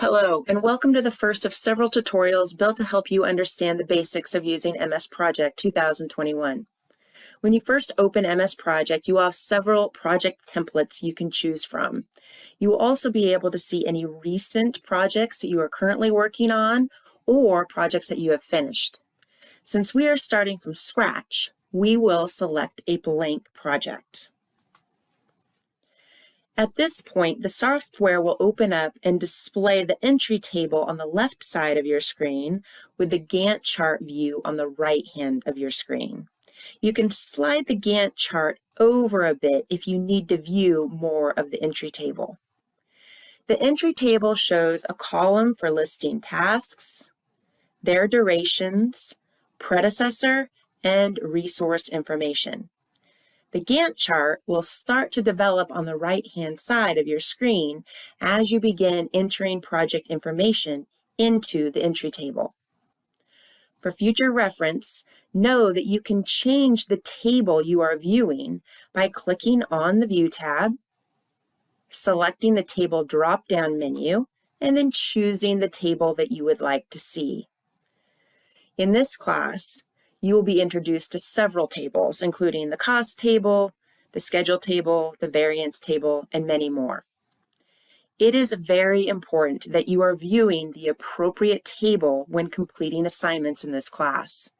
Hello, and welcome to the first of several tutorials built to help you understand the basics of using MS Project 2021. When you first open MS Project, you will have several project templates you can choose from. You will also be able to see any recent projects that you are currently working on or projects that you have finished. Since we are starting from scratch, we will select a blank project. At this point, the software will open up and display the entry table on the left side of your screen with the Gantt chart view on the right hand of your screen. You can slide the Gantt chart over a bit if you need to view more of the entry table. The entry table shows a column for listing tasks, their durations, predecessor, and resource information. The Gantt chart will start to develop on the right-hand side of your screen as you begin entering project information into the entry table. For future reference, know that you can change the table you are viewing by clicking on the View tab, selecting the Table drop-down menu, and then choosing the table that you would like to see. In this class, you will be introduced to several tables, including the cost table, the schedule table, the variance table, and many more. It is very important that you are viewing the appropriate table when completing assignments in this class.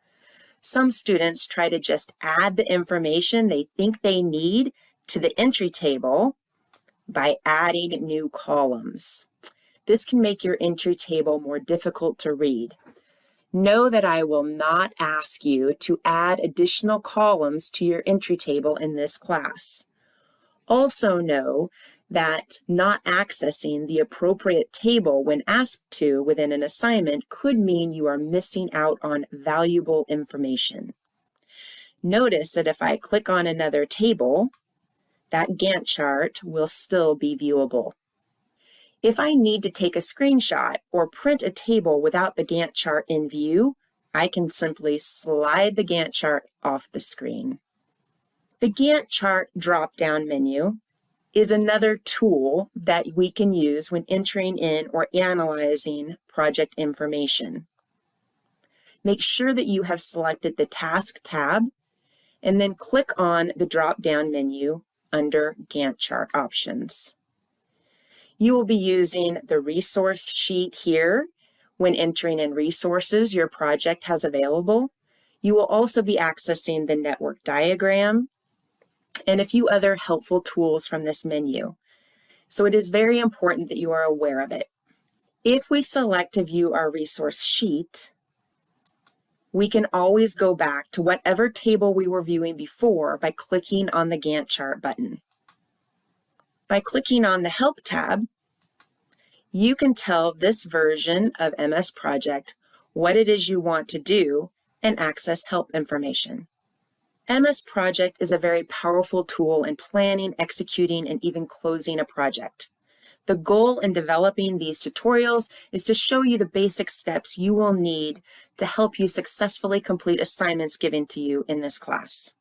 Some students try to just add the information they think they need to the entry table by adding new columns. This can make your entry table more difficult to read. Know that I will not ask you to add additional columns to your entry table in this class. Also know that not accessing the appropriate table when asked to within an assignment could mean you are missing out on valuable information. Notice that if I click on another table, that Gantt chart will still be viewable. If I need to take a screenshot or print a table without the Gantt chart in view, I can simply slide the Gantt chart off the screen. The Gantt chart drop-down menu is another tool that we can use when entering in or analyzing project information. Make sure that you have selected the Task tab and then click on the drop-down menu under Gantt chart options. You will be using the resource sheet here when entering in resources your project has available. You will also be accessing the network diagram and a few other helpful tools from this menu. So it is very important that you are aware of it. If we select to view our resource sheet, we can always go back to whatever table we were viewing before by clicking on the Gantt chart button. By clicking on the Help tab, you can tell this version of MS Project what it is you want to do and access help information. MS Project is a very powerful tool in planning, executing, and even closing a project. The goal in developing these tutorials is to show you the basic steps you will need to help you successfully complete assignments given to you in this class.